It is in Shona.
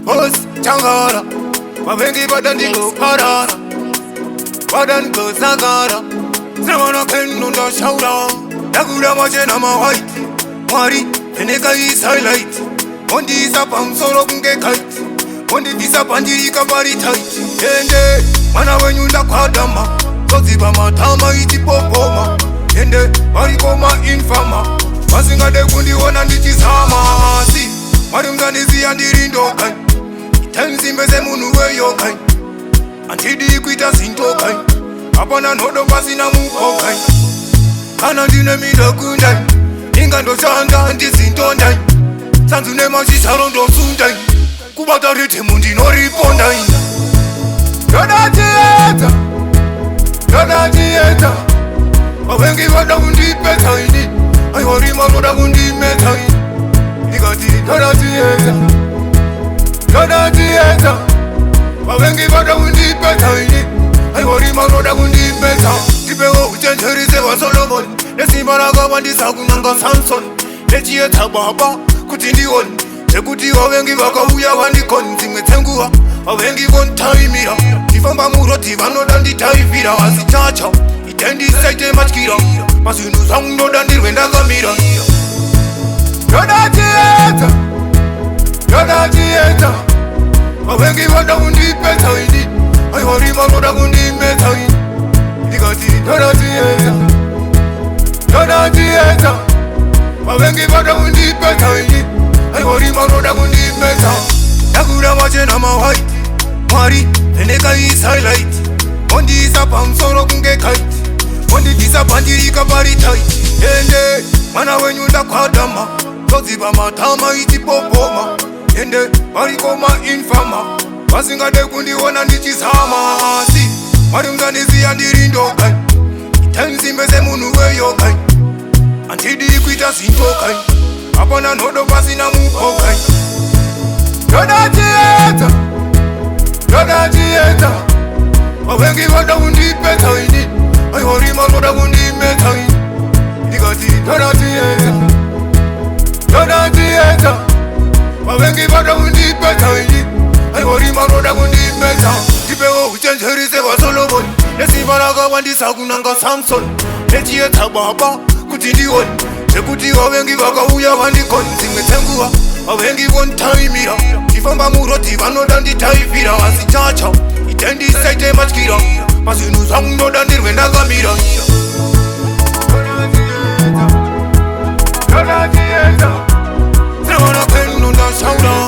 Post Changara, Mavengi Badandiko Parana, Badan Kozagara, Zamana Ken on the shoulder, Dagura Majena White, Mari, Peneka is highlight, Mondi is up on Solo Bunge Kite, Mondi is up on Jirika Bari tight, Ende, Mana when you look Adama, Koziba Matama Itipopoma, Ende, Marikoma Infama, Masinga de Gundi one and it is Hama, see, Madam Zanizi and the Rindo Kai. Tenzi meze munu weyo kai Antidi ikuita sinto kai Apana nodo basi na muko kai Kana dine mida kundai Inga ndo chanda anti sinto ndai Sanzu nema shisharondo sundai Kubata rite mundi no ripondai Yoda tieta Yoda tieta Wawengi wada undi peta ini Ayori mamoda undi meta ini Nikati yoda tieta Yoda tieta Wawengi bada undi peta ini Ayori manoda undi peta Tipewo uchenjerize wa Solomon Nesimaraga wandi sagunanga Samson Nechieta baba kutindi on Chekuti wawengi waka uya wandi kon Zimwe tengua wawengi kon taimira Tifamba muroti vanoda ndi taifira Wasichacha itendi saite machkira Masinu zangu dandi wenda gamira Yoda tieta Yoda tieta Wawengi wada undi peta ini Ayori manoda undi meta ini Nikati yoda tieta Yoda tieta Wawengi wada undi peta ini Ayori manoda undi meta Dagura majena white Mari, Peneka is highlight Mondi is up on Solo Bunge Kite Mondi is up on Jirika Bari tight Ende, Mana when you look Adama Koziba Matama Itipopoma Ende, Marikoma Infama Masinga de Gundi one and it is Hama Si, Madam Zanizi and the Rindo Kai Tenzi meze munu weyo kai Antidi ikuita sinto kai Apana nodo basi na muko kai Yoda tieta Yoda tieta Wawengi wada undi peta ini Ayori manoda undi meta ini Nikati yoda tieta Yoda tieta Wawengi bada undi peta ini Ayori manoda undi meta Tipewo uchenjerize wa Solomon Nesimaraga wandi sagunanga Samson Nechieta baba kutindi on Chekuti wawengi waka uya wandi kon Zimwe tengua wawengi won taimira Tifamba muroti vanoda ndi taifira Wasichacha itendi saite machkira Masinu zangu dandi wenda gamira Yoda tieta Zamana ken on the shoulder